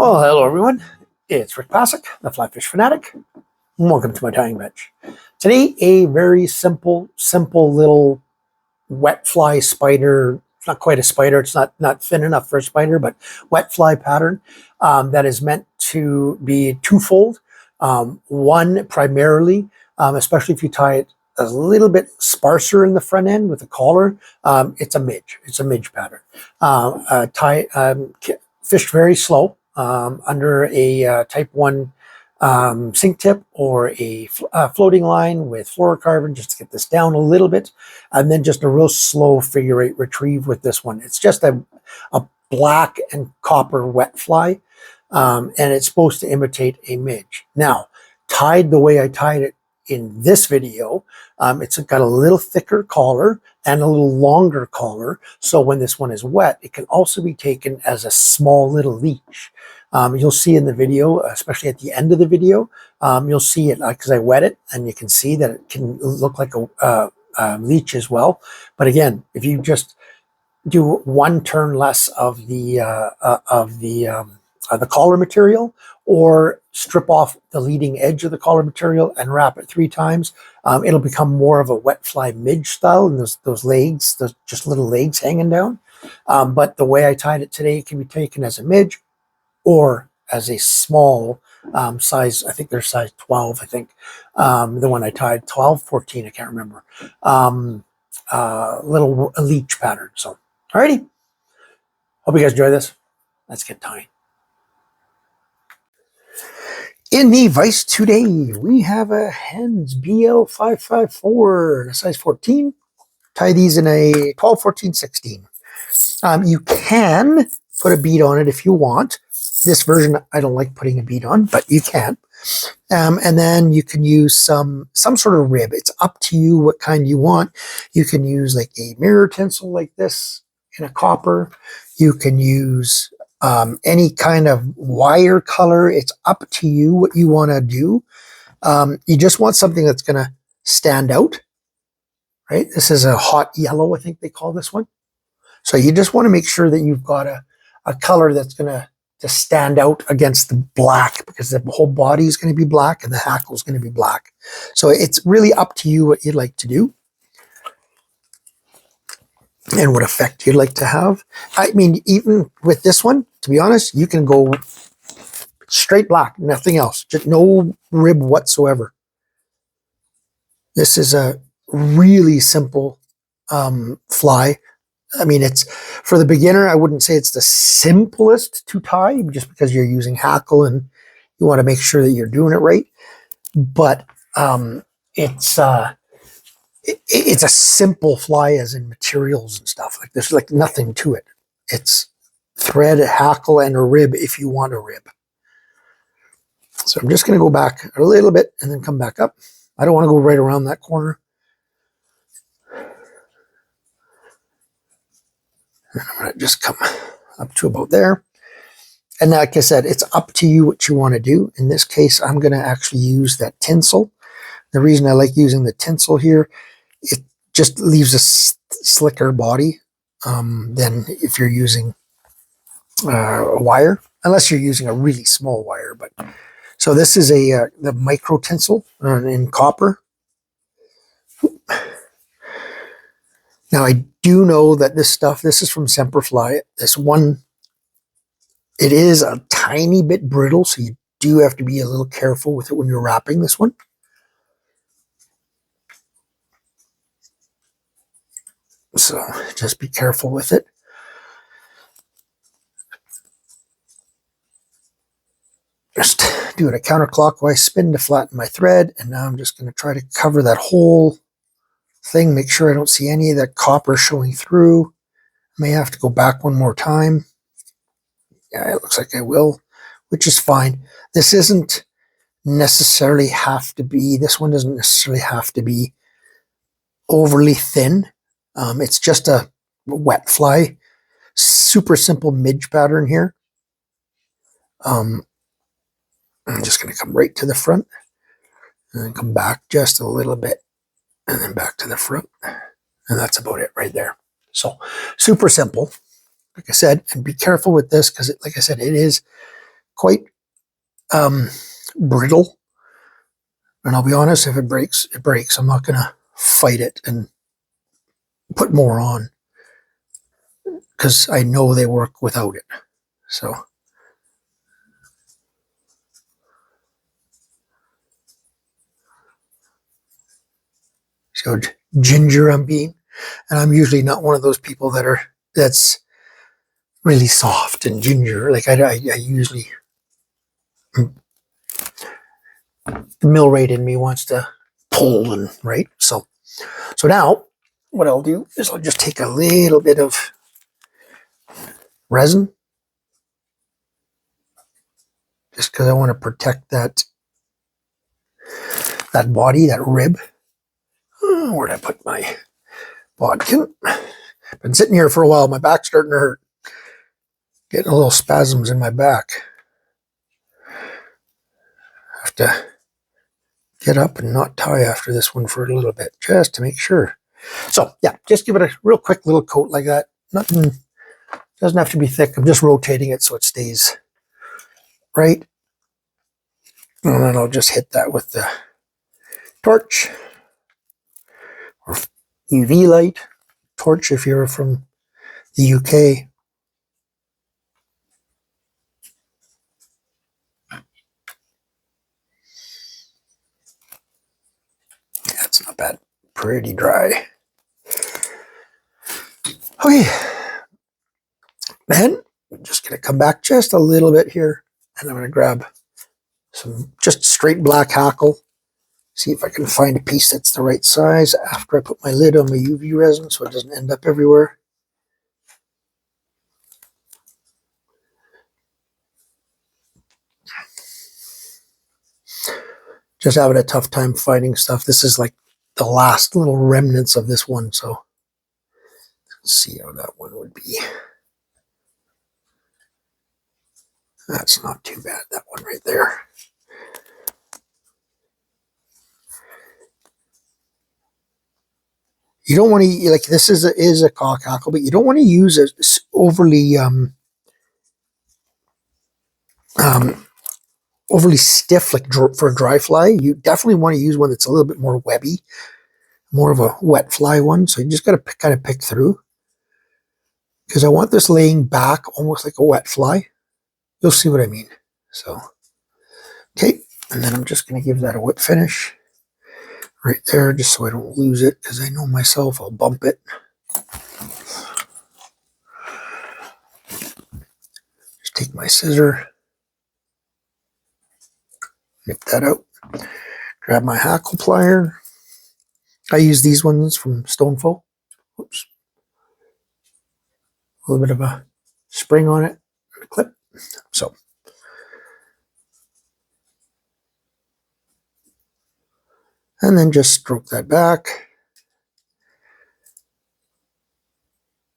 Well, hello everyone. It's Rick Passek, the FlyFish Fanatic. Welcome to my tying bench. Today, a very simple little wet fly spider. It's not quite a spider. It's not thin enough for a spider, but wet fly pattern that is meant to be twofold. One, primarily, especially if you tie it a little bit sparser in the front end with a collar, it's a midge. It's a midge pattern. Fished very slow. Under a type 1 sink tip or a floating line with fluorocarbon, just to get this down a little bit, and then just a real slow figure 8 retrieve with this one. It's just a black and copper wet fly, and it's supposed to imitate a midge. Now, tied the way I tied it in this video, it's got a little thicker collar and a little longer collar, so when this one is wet, it can also be taken as a small little leech. You'll see in the video, especially at the end of the video, you'll see it because I wet it, and you can see that it can look like a leech as well. But again, if you just do one turn less of the collar material, or strip off the leading edge of the collar material and wrap it 3 times, it'll become more of a wet fly midge style, and those legs, those just little legs hanging down. But the way I tied it today, it can be taken as a midge or as a small size. I think they're size 12, I think. The one I tied, 12, 14, I can't remember. Little leech pattern. So, alrighty. Hope you guys enjoy this. Let's get tying. In the vise today, we have a Hends BL 554, a size 14. Tie these in a 12, 14, 16. You can put a bead on it if you want. This version, I don't like putting a bead on, but you can. And then you can use some sort of rib. It's up to you what kind you want. You can use like a mirror tinsel like this in a copper. You can use any kind of wire color. It's up to you what you want to do. You just want something that's going to stand out, right? This is a hot yellow, I think they call this one. So you just want to make sure that you've got a color that's going to stand out against the black, because the whole body is going to be black and the hackle is going to be black. So it's really up to you what you'd like to do and what effect you'd like to have. I mean, even with this one, to be honest, you can go straight black, nothing else, just no rib whatsoever. This is a really simple fly. I mean, it's for the beginner, I wouldn't say it's the simplest to tie, just because you're using hackle and you want to make sure that you're doing it right. But it's a simple fly, as in materials and stuff. Like, there's like nothing to it. It's thread, a hackle, and a rib if you want a rib. So I'm just going to go back a little bit and then come back up. I don't want to go right around that corner. And I'm going to just come up to about there. And like I said, it's up to you what you want to do. In this case, I'm going to actually use that tinsel. The reason I like using the tinsel here, it just leaves a slicker body than if you're using a wire, unless you're using a really small wire. But so this is the micro tinsel in copper. Now, I do know that this is from Semperfli. This one, it is a tiny bit brittle, so you do have to be a little careful with it when you're wrapping this one. So just be careful with it. Just do it a counterclockwise spin to flatten my thread, and now I'm just going to try to cover that whole thing, make sure I don't see any of that copper showing through. I may have to go back one more time. Yeah, it looks like I will, which is fine. This isn't necessarily have to be, this one doesn't necessarily have to be overly thin. It's just a wet fly, super simple midge pattern here. I'm just going to come right to the front and then come back just a little bit and then back to the front. And that's about it right there. So super simple, like I said, and be careful with this because, like I said, it is quite brittle. And I'll be honest, if it breaks, it breaks. I'm not going to fight it and put more on because I know they work without it. So see how ginger I'm being. And I'm usually not one of those people that's really soft and ginger. Like I usually, the mill rate in me wants to pull and right. So now what I'll do is I'll just take a little bit of resin just because I want to protect that body, that rib. Where'd I put my bodkin? Been sitting here for a while. My back's starting to hurt. Getting a little spasms in my back. Have to get up and not tie after this one for a little bit, just to make sure. So yeah, just give it a real quick little coat like that. Nothing, doesn't have to be thick. I'm just rotating it so it stays right. And then I'll just hit that with the torch or UV light. Torch if you're from the UK. That's not bad. Pretty dry. Okay. Then I'm just going to come back just a little bit here and I'm going to grab some just straight black hackle. See if I can find a piece that's the right size after I put my lid on my UV resin so it doesn't end up everywhere. Just having a tough time finding stuff. This is like the last little remnants of this one, so let's see how that one would be. That's not too bad, that one right there. You don't want to, like, this is a cock hackle, but you don't want to use it overly overly stiff, like for a dry fly. You definitely want to use one that's a little bit more webby, more of a wet fly one. So you just got to kind of pick through, because I want this laying back almost like a wet fly. You'll see what I mean. So, okay, and then I'm just going to give that a whip finish right there, just so I don't lose it, because I know myself, I'll bump it. Just take my scissor, nip that out, grab my hackle plier. I use these ones from Stoneful. Oops. A little bit of a spring on it, and a clip. So, and then just stroke that back.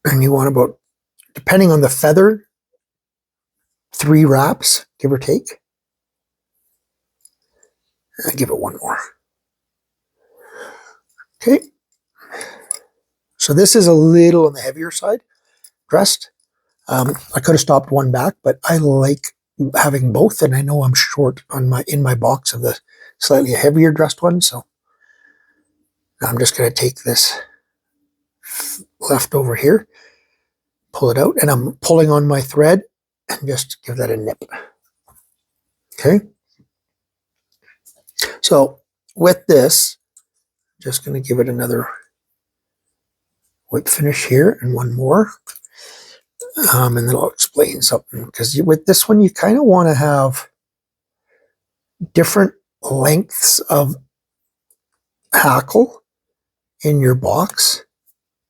And you want about, depending on the feather, 3 wraps, give or take. And give it one more. Okay. So this is a little on the heavier side, dressed. I could have stopped one back, but I like having both, and I know I'm short on in my box of the slightly heavier dressed one, so I'm just going to take this left over here, pull it out, and I'm pulling on my thread and just give that a nip. Okay. So with this, just going to give it another whip finish here and one more. And then I'll explain something, because with this one, you kind of want to have different lengths of hackle in your box.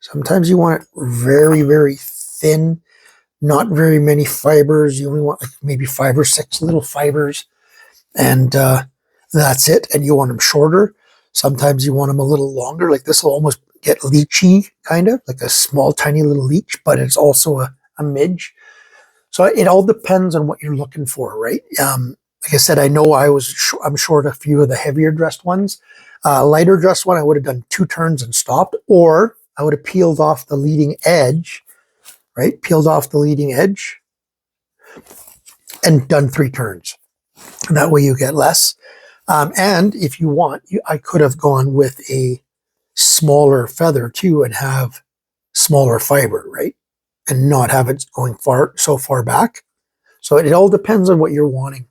Sometimes you want it very, very thin, not very many fibers. You only want like maybe 5 or 6 little fibers, and that's it. And you want them shorter. Sometimes you want them a little longer. Like this will almost get leechy, kind of like a small, tiny little leech, but it's also a midge. So it all depends on what you're looking for, right? Like I said, I know I'm short a few of the heavier dressed ones. Lighter dressed one, I would have done 2 turns and stopped, or I would have peeled off the leading edge, right? Peeled off the leading edge and done 3 turns. That way you get less. And if you want, I could have gone with a smaller feather too and have smaller fiber, right? And not have it going so far back. So it all depends on what you're wanting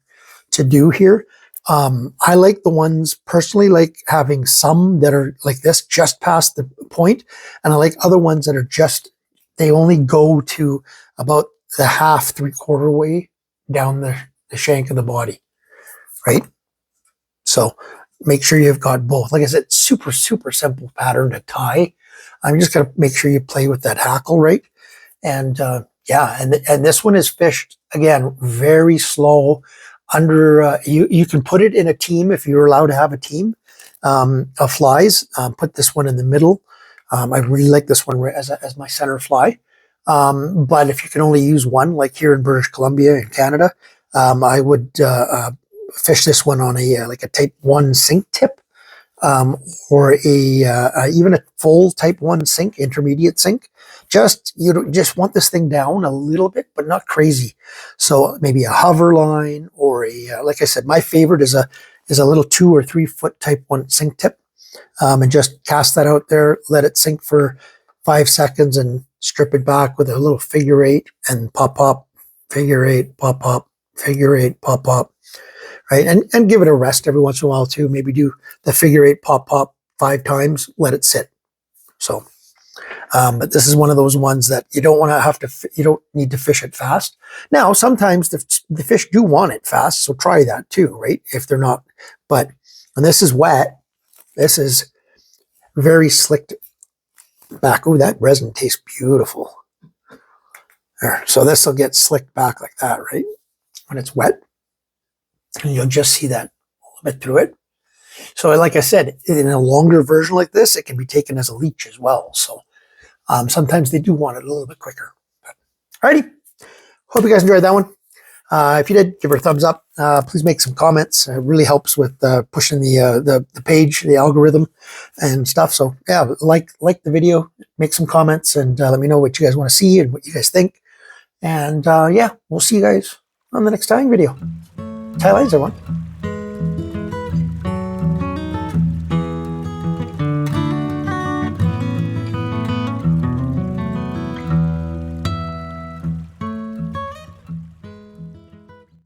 to do here. I like the ones personally, like having some that are like this just past the point, and I like other ones that are just, they only go to about the half, 3/4 way down the shank of the body, right? So make sure you've got both. Like I said, super simple pattern to tie. I'm just going to make sure you play with that hackle right. And yeah, and this one is fished, again, very slow. Under you can put it in a team if you're allowed to have a team of flies. Put this one in the middle. I really like this one as my center fly. But if you can only use one, like here in British Columbia in Canada, I would fish this one on a like a type 1 sink tip, or even a full type 1 sink, intermediate sink. You just want this thing down a little bit, but not crazy. So maybe a hover line, or like I said, my favorite is a little 2 or 3 foot type 1 sink tip, and just cast that out there, let it sink for 5 seconds, and strip it back with a little figure 8 and pop, figure 8, pop, figure 8, pop. Right, and give it a rest every once in a while too. Maybe do the figure 8 pop 5 times, let it sit. So, but this is one of those ones that you don't want to have to. You don't need to fish it fast. Now, sometimes the fish do want it fast, so try that too, right? If they're not, but when this is wet, this is very slicked back. Oh, that resin tastes beautiful. There, so this will get slicked back like that, right? When it's wet. And you'll just see that a little bit through it. So like I said, in a longer version like this, it can be taken as a leech as well. So sometimes they do want it a little bit quicker. Alrighty. Hope you guys enjoyed that one. If you did, give her a thumbs up. Please make some comments. It really helps with pushing the page, the algorithm and stuff. So yeah, like the video, make some comments, and let me know what you guys want to see and what you guys think. And yeah, we'll see you guys on the next tying video. Tie lines, everyone.